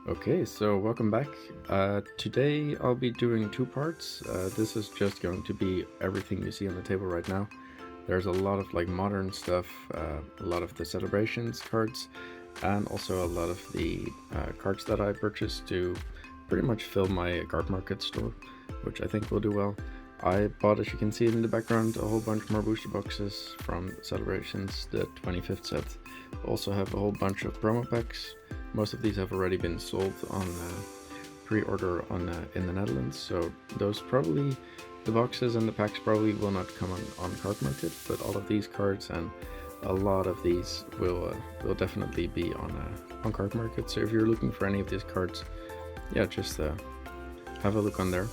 Okay, so welcome back. Today I'll be doing two parts. This is just going to be everything you see on the table right now. There's a lot of like modern stuff, a lot of the celebrations cards, and also a lot of the cards that I purchased to pretty much fill my Cardmarket store, which I think will do well. I bought, as you can see in the background, a whole bunch more booster boxes from Celebrations, the 25th set. Also have a whole bunch of promo packs. Most of these have already been sold on pre-order in the Netherlands, so those probably, the boxes and the packs probably will not come on Cardmarket, but all of these cards and a lot of these will definitely be on Cardmarket. So if you're looking for any of these cards, yeah, just have a look on there.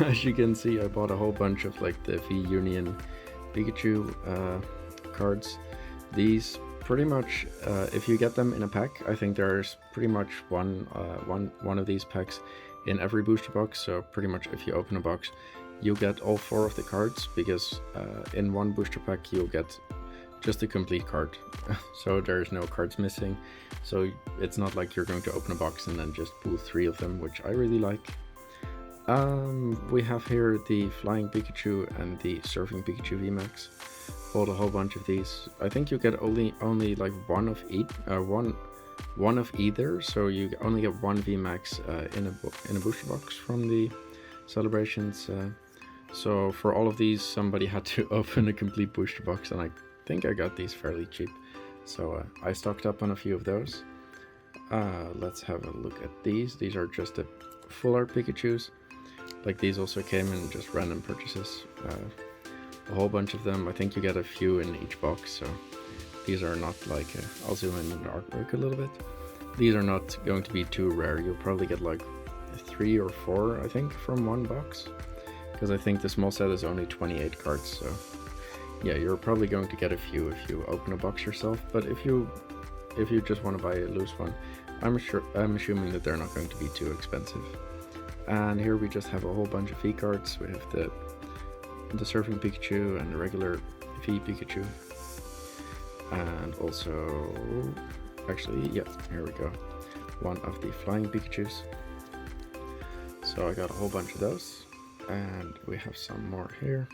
As you can see, I bought a whole bunch of like the V Union Pikachu cards. These pretty much, if you get them in a pack, I think there's pretty much one of these packs in every booster box. So pretty much if you open a box, you get all 4 of the cards, because in one booster pack you'll get just a complete card. So there's no cards missing. So it's not like you're going to open a box and then just pull 3 of them, which I really like. We have here the Flying Pikachu and the Surfing Pikachu VMAX. Bought a whole bunch of these. I think you get only like one of each, one of either. So you only get one VMAX in a booster box from the Celebrations. So for all of these, somebody had to open a complete booster box, and I think I got these fairly cheap. So I stocked up on a few of those. Let's have a look at these. These are just the full art Pikachus. Like these also came in just random purchases. A whole bunch of them. I think you get a few in each box, so these are not like, I'll zoom in on the artwork a little bit. These are not going to be too rare. You'll probably get like 3 or 4, I think, from one box, because I think the small set is only 28 cards, so yeah, you're probably going to get a few if you open a box yourself. But if you just want to buy a loose one, I'm assuming that they're not going to be too expensive. And here we just have a whole bunch of V cards. We have the Surfing Pikachu and the regular V Pikachu, and also, actually, yeah, here we go, one of the Flying Pikachus. So I got a whole bunch of those, and we have some more here.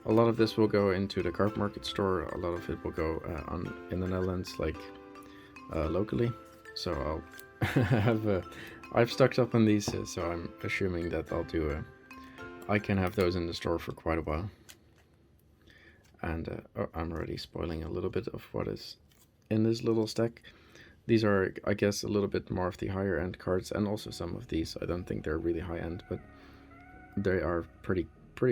A lot of this will go into the Cardmarket store. A lot of it will go in the Netherlands, like locally. So I'll have I've stocked up on these, so I'm assuming that I can have those in the store for quite a while. And I'm already spoiling a little bit of what is in this little stack. These are, I guess, a little bit more of the higher end cards, and also some of these. I don't think they're really high end, but they are pretty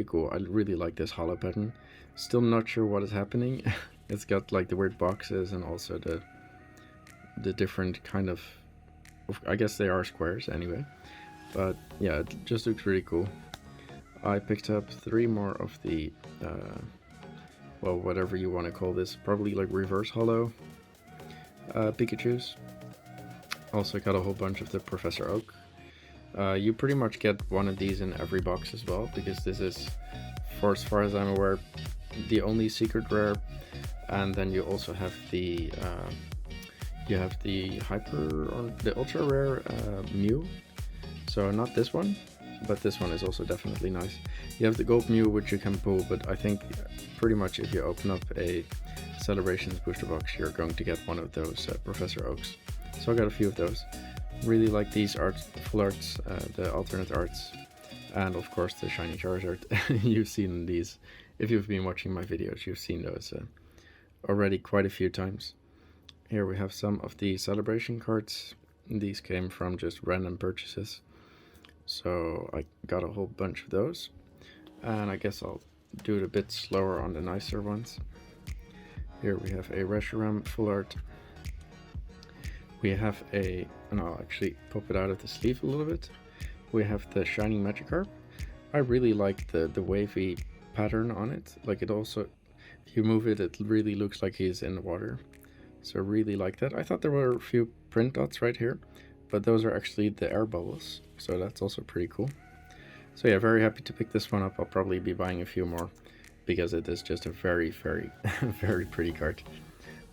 cool. I really like this hollow pattern. Still not sure what is happening. It's got like the weird boxes, and also the different kind of, I guess they are squares anyway. But yeah, it just looks really cool. I picked up 3 more of the, well, whatever you want to call this, probably like reverse hollow Pikachus. Also got a whole bunch of the Professor Oak. You pretty much get one of these in every box as well, because this is, for as far as I'm aware, the only secret rare. And then you also have the hyper or the ultra rare Mew. So not this one, but this one is also definitely nice. You have the gold Mew, which you can pull, but I think pretty much if you open up a Celebrations booster box, you're going to get one of those Professor Oaks. So I got a few of those. Really like these full arts, the alternate arts, and of course the shiny Charizard. You've seen these, if you've been watching my videos, you've seen those already quite a few times. Here we have some of the celebration cards. These came from just random purchases, so I got a whole bunch of those, and I guess I'll do it a bit slower on the nicer ones. Here we have a Reshiram full art. We have and I'll actually pop it out of the sleeve a little bit. We have the shiny Magikarp. I really like the wavy pattern on it. Like, it also, if you move it, it really looks like he's in the water. So really like that. I thought there were a few print dots right here, but those are actually the air bubbles. So that's also pretty cool. So yeah, very happy to pick this one up. I'll probably be buying a few more, because it is just a very, very, very pretty card.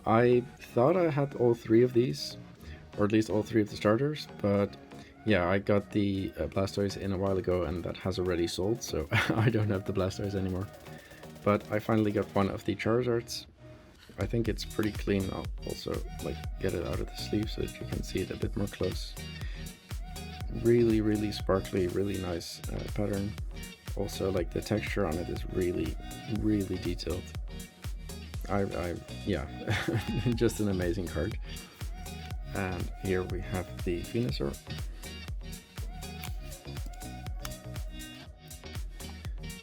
I thought I had all 3 of these, or at least all 3 of the starters, but yeah, I got the Blastoise in a while ago and that has already sold, so I don't have the Blastoise anymore. But I finally got one of the Charizards. I think it's pretty clean. I'll also like get it out of the sleeve so that you can see it a bit more close. Really, really sparkly, really nice pattern. Also, like the texture on it is really, really detailed. Yeah, just an amazing card. And here we have the Venusaur.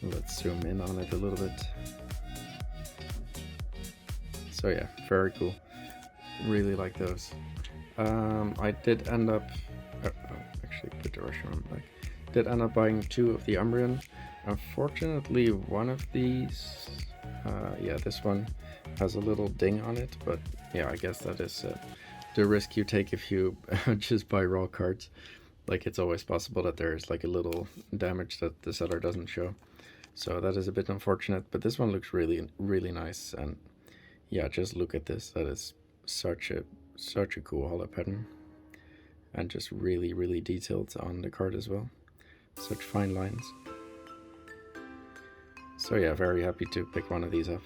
Let's zoom in on it a little bit. So yeah, very cool. Really like those. I did end up, actually put the Reshiram back. Did end up buying 2 of the Umbreon. Unfortunately, one of these, yeah, this one has a little ding on it, but yeah, I guess that is the risk you take if you just buy raw cards. Like, it's always possible that there's like a little damage that the seller doesn't show. So that is a bit unfortunate, but this one looks really, really nice. And yeah, just look at this. That is such a cool holo pattern, and just really, really detailed on the card as well. Such fine lines. So yeah, very happy to pick one of these up.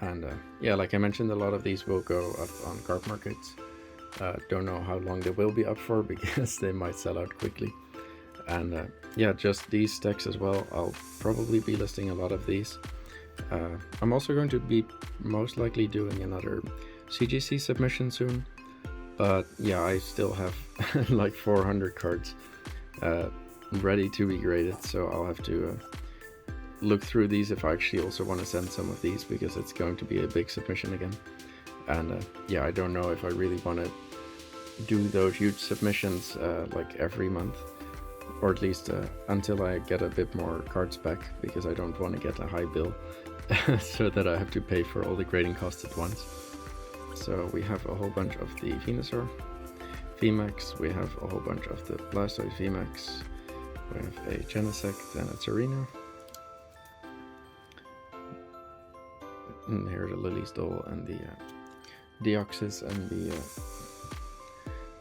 And yeah, like I mentioned, a lot of these will go up on Cardmarket. Don't know how long they will be up for because they might sell out quickly. And yeah, just these stacks as well. I'll probably be listing a lot of these. I'm also going to be most likely doing another CGC submission soon. But yeah, I still have like 400 cards ready to be graded, so I'll have to look through these if I actually also want to send some of these, because it's going to be a big submission again. And yeah, I don't know if I really want to do those huge submissions like every month, or at least until I get a bit more cards back, because I don't want to get a high bill so that I have to pay for all the grading costs at once. So we have a whole bunch of the Venusaur VMAX, we have a whole bunch of the Blastoise VMAX, we have a Genesect and a Torino. And here are the Lilystole and the Deoxys and the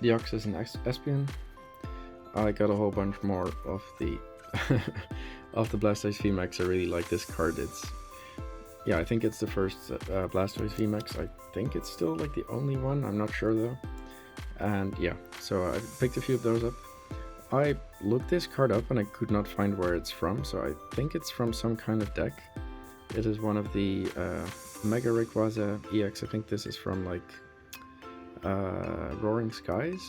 Deoxys and Espion. I got a whole bunch more of the of the Blastoise VMAX. I really like this card. It's, yeah, I think it's the first Blastoise VMAX. I think it's still like the only one. I'm not sure though. And yeah, so I picked a few of those up. I looked this card up and I could not find where it's from, so I think it's from some kind of deck. It is one of the Mega Rayquaza EX. I think this is from like Roaring Skies.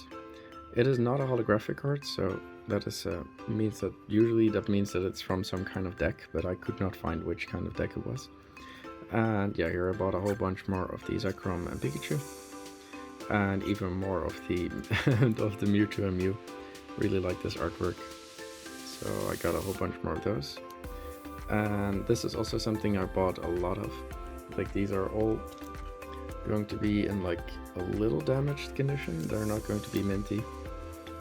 It is not a holographic card, so that is means that it's from some kind of deck, but I could not find which kind of deck it was. And yeah, here I bought a whole bunch more of the Zekrom and Pikachu, and even more of the of the Mewtwo and Mew. Really like this artwork, so I got a whole bunch more of those. And this is also something I bought a lot of. Like, these are all going to be in like a little damaged condition. They're not going to be minty.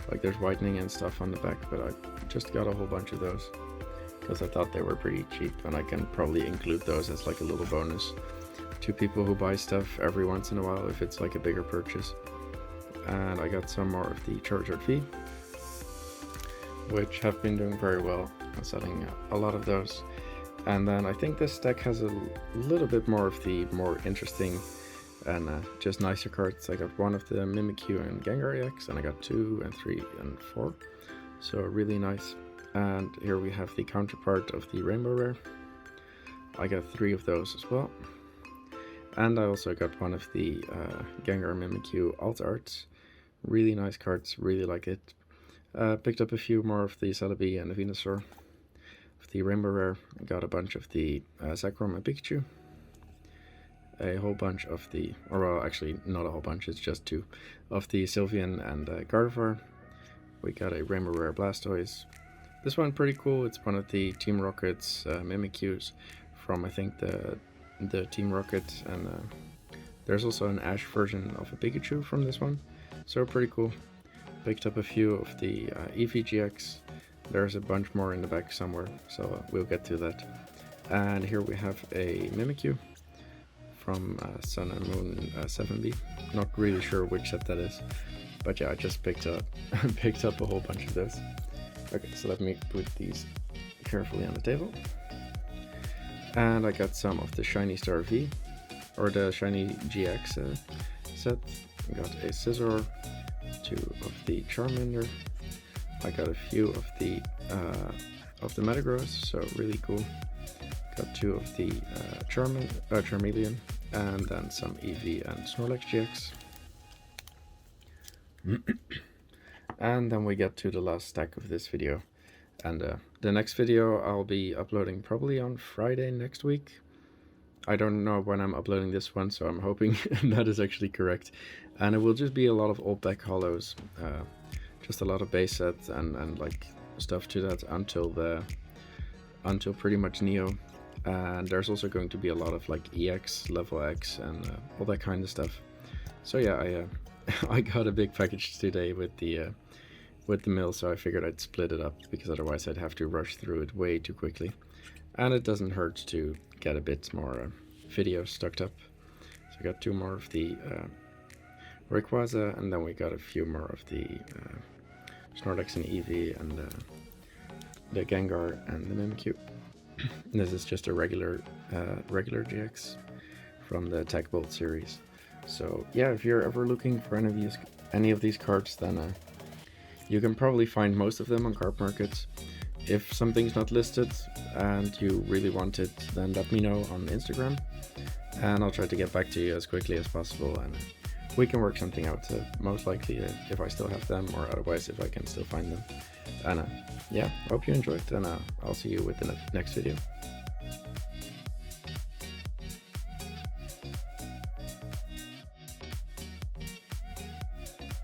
Like, there's whitening and stuff on the back, but I just got a whole bunch of those because I thought they were pretty cheap, and I can probably include those as like a little bonus to people who buy stuff every once in a while if it's like a bigger purchase. And I got some more of the Charizard V, which have been doing very well. I'm selling a lot of those. And then I think this deck has a little bit more of the more interesting and just nicer cards. I got one of the Mimikyu and Gengar EX, and I got 2 and 3 and 4. So really nice. And here we have the counterpart of the Rainbow Rare. I got 3 of those as well. And I also got one of the Gengar Mimikyu Alt Arts. Really nice cards, really like it. Picked up a few more of the Celebi and the Venusaur. The Rainbow Rare, I got a bunch of the Zekrom and Pikachu, a whole bunch of the, or well, actually not a whole bunch, it's just 2 of the Sylveon and Gardevoir. We got a Rainbow Rare Blastoise. This one pretty cool. It's one of the Team Rocket's Mimikyus from, I think, the Team Rocket, and there's also an Ash version of a Pikachu from this one, so pretty cool. Picked up a few of the EVGX. There's a bunch more in the back somewhere, so we'll get to that. And here we have a Mimikyu from Sun and Moon 7B. Not really sure which set that is, but yeah, I just picked up picked up a whole bunch of those. Okay, so let me put these carefully on the table. And I got some of the Shiny Star V, or the Shiny GX set. I got a Scizor, 2 of the Charmander. I got a few of the Metagross, so really cool. Got 2 of the Charmeleon, and then some Eevee and Snorlax GX. And then we get to the last stack of this video. And the next video I'll be uploading probably on Friday next week. I don't know when I'm uploading this one, so I'm hoping that is actually correct. And it will just be a lot of old back hollows, just a lot of base sets and like stuff to that until pretty much Neo. And there's also going to be a lot of like EX, level X, and all that kind of stuff. So yeah, I got a big package today with the mill, so I figured I'd split it up, because otherwise I'd have to rush through it way too quickly. And it doesn't hurt to get a bit more videos stocked up. So I got 2 more of the Rayquaza, and then we got a few more of the Snorlax and Eevee, and the Gengar and the Mimikyu. This is just a regular GX from the Tech Bolt series. So yeah, if you're ever looking for any of these cards, then you can probably find most of them on Cardmarket. If something's not listed and you really want it, then let me know on Instagram, and I'll try to get back to you as quickly as possible, and we can work something out, most likely if I still have them, or otherwise if I can still find them. And yeah, hope you enjoyed, and I'll see you with the next video.